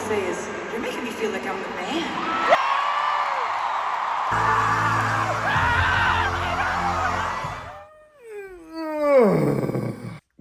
say is, you're making me feel like I'm the man.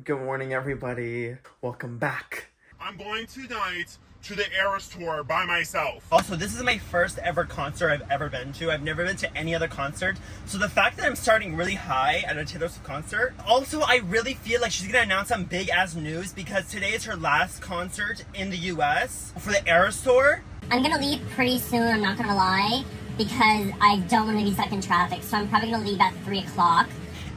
Good morning, everybody. Welcome back. I'm going tonight to the erastour by myself. Also, this is my first ever concert I've ever been to. I've never been to any other concert. So the fact that I'm starting really high at a Taylor Swift concert. Also, I really feel like she's gonna announce some big ass news because today is her last concert in the US for the erastour. I'm gonna leave pretty soon, I'm not gonna lie, because I don't want to be stuck in traffic. So I'm probably gonna leave at 3 o'clock.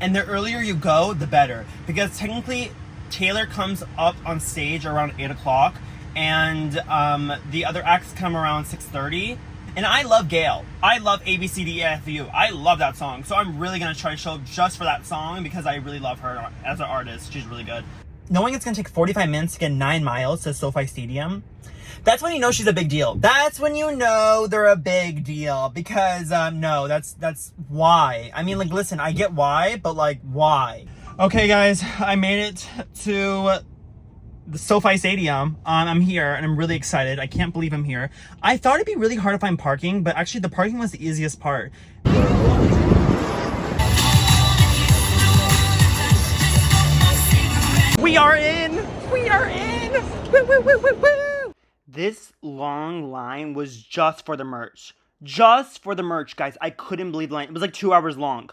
And the earlier you go, the better. Because technically, Taylor comes up on stage around 8 o'clock, and the other acts come around 6:30. And I love Gail. I love ABCDEFU. I love that song. So I'm really gonna try to show up just for that song because I really love her as an artist. She's really good. Knowing it's gonna take 45 minutes to get 9 miles to sofistadium, that's when you know she's a big deal. That's when you know they're a big deal. Because, no, that's why. I mean, like, listen, I get why, but, like, why? Okay, guys, I made it to the sofistadium. I'm here, and I'm really excited. I can't believe I'm here. I thought it'd be really hard to find parking, but actually the parking was the easiest part. We are in! We are in! Woo, woo, woo, woo, woo! This long line was just for the merch. Just for the merch, guys. I couldn't believe the line. It was like 2 hours long.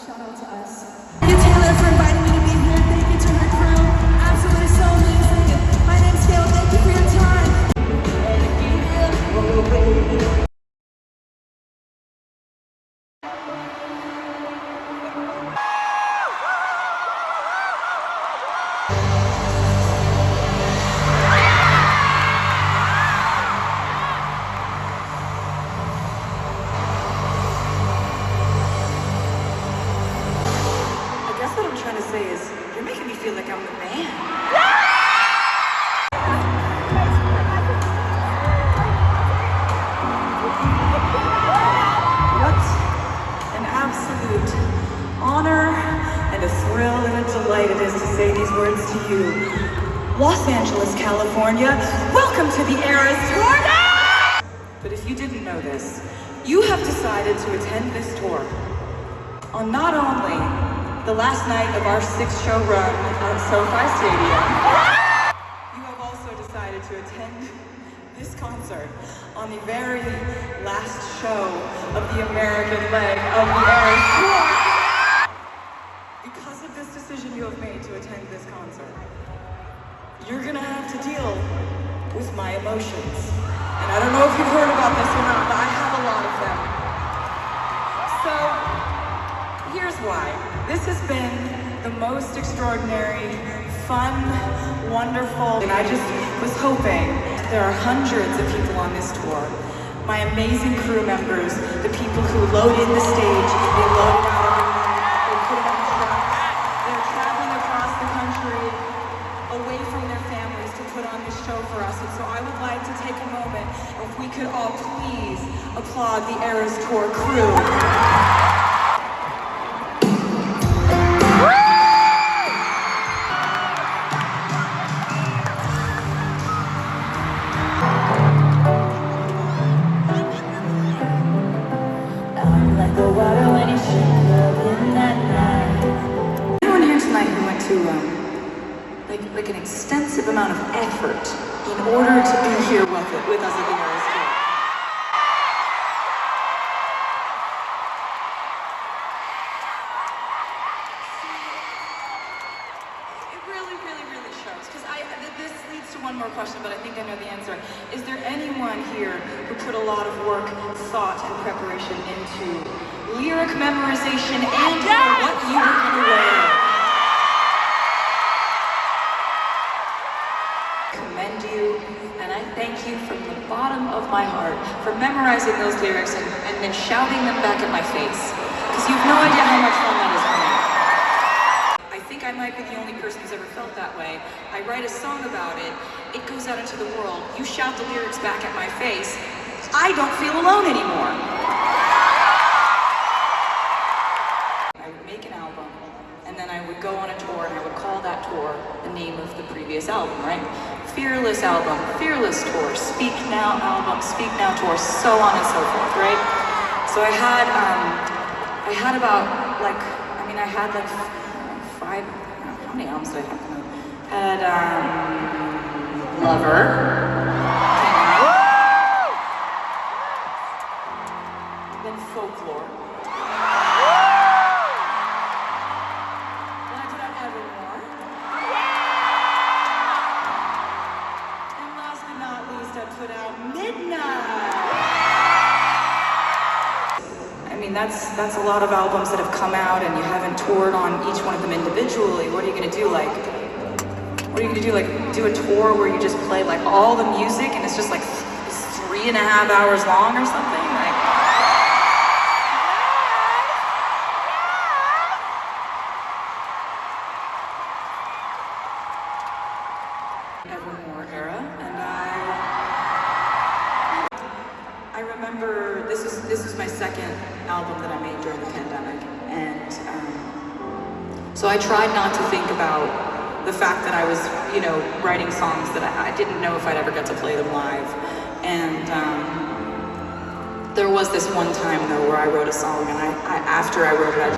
Shout out to us. Thank you, Taylor, for inviting me to be here. Thank you to her crew. Absolutely so amazing. My name's Gail. Thank you for your time. What I'm trying to say is, you're making me feel like I'm the man. What an absolute honor and a thrill and a delight it is to say these words to you. Los Angeles, California, welcome to the erastour. But if you didn't know this, you have decided to attend this tour on not only the last night of our 6-show run at Sofistadium, you have also decided to attend this concert on the very last show of the American leg of the erastour. Because of this decision you have made to attend this concert, you're gonna have to deal with my emotions. And I don't know if you've heard about this or not, but I have a lot of them. So, here's why. This has been the most extraordinary, fun, wonderful, and I just was hoping there are hundreds of people on this tour. My amazing crew members, the people who load in the stage, they load it out every night, they put it on trucks, they're traveling across the country away from their families to put on this show for us. And so I would like to take a moment, if we could all please applaud the erastour crew. Anyone here tonight who went to like an extensive amount of effort in order to be here with us at the erastour? It really shows. Because this leads to one more question, but I think I know the answer. Is there anyone here who put a lot of work, thought, and preparation into lyric memorization and what you were going to wear? I commend you, and I thank you from the bottom of my heart for memorizing those lyrics and then shouting them back at my face. Because you have no idea how much fun that is for me. I think I might be the only person who's ever felt that way. I write a song about it, it goes out into the world, you shout the lyrics back at my face, I don't feel alone anymore. I would make an album, and then I would go on a tour, and I would call that tour the name of the previous album, right? Fearless album, Fearless tour, Speak Now album, Speak Now tour, so on and so forth, right? So I had about like, I had like 5, how many albums did I have? Had Lover. Then Folklore. Then I put out Evermore. And last but not least, I put out Midnight. I mean, that's a lot of albums that have come out and you haven't toured on each one of them individually. What are you gonna do? Like, what are you gonna do? Like, do a tour where you just play like all the music and it's just like 3.5 hours long or something? Like, Evermore era, and I remember this was my second album that I made during the pandemic, and so I tried not to think about the fact that I was, writing songs that I didn't know if I'd ever get to play them live, and there was this one time though where I wrote a song, and after I wrote it,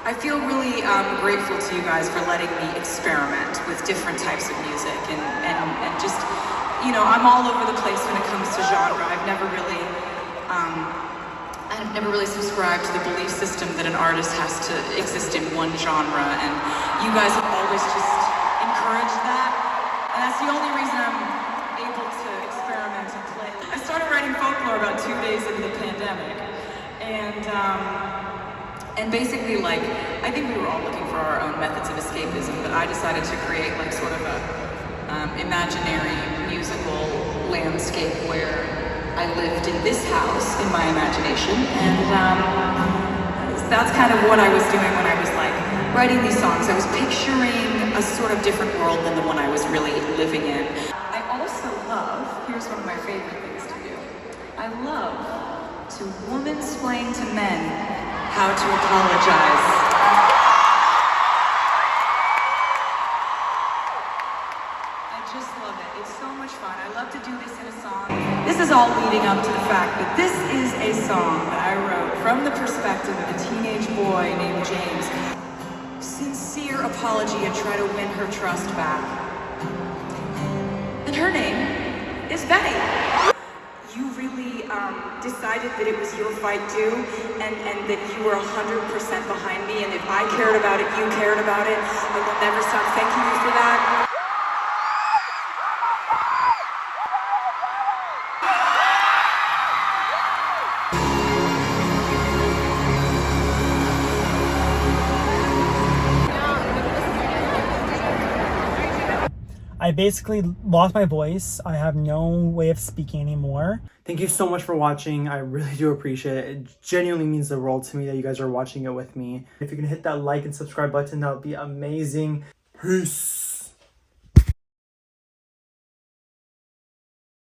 I feel really grateful to you guys for letting me experiment with different types of music and just, I'm all over the place when it comes to genre. I've never really subscribed to the belief system that an artist has to exist in one genre, and you guys have always just encouraged that, and that's the only reason I'm able to experiment and play. I started writing folklore about 2 days into the pandemic, and basically, like, I think we were all looking for our own methods of escapism, but I decided to create like sort of a imaginary musical landscape where I lived in this house in my imagination, and that's kind of what I was doing when I was like writing these songs. I was picturing a sort of different world than the one I was really living in. I also love, here's one of my favorite things to do, I love to womansplain to men how to apologize. I just love it. It's so much fun. I love to do this in a song. This is all leading up to the fact that this is a song that I wrote from the perspective of a teenage boy named James. Sincere apology and try to win her trust back. And her name is Betty. You really decided that it was your fight too, and that you were 100% behind me, and if I cared about it, you cared about it. I will never stop thanking you for that. I basically lost my voice. I have no way of speaking anymore. Thank you so much for watching. I really do appreciate it. It genuinely means the world to me that you guys are watching it with me. If you can hit that like and subscribe button, that would be amazing. Peace.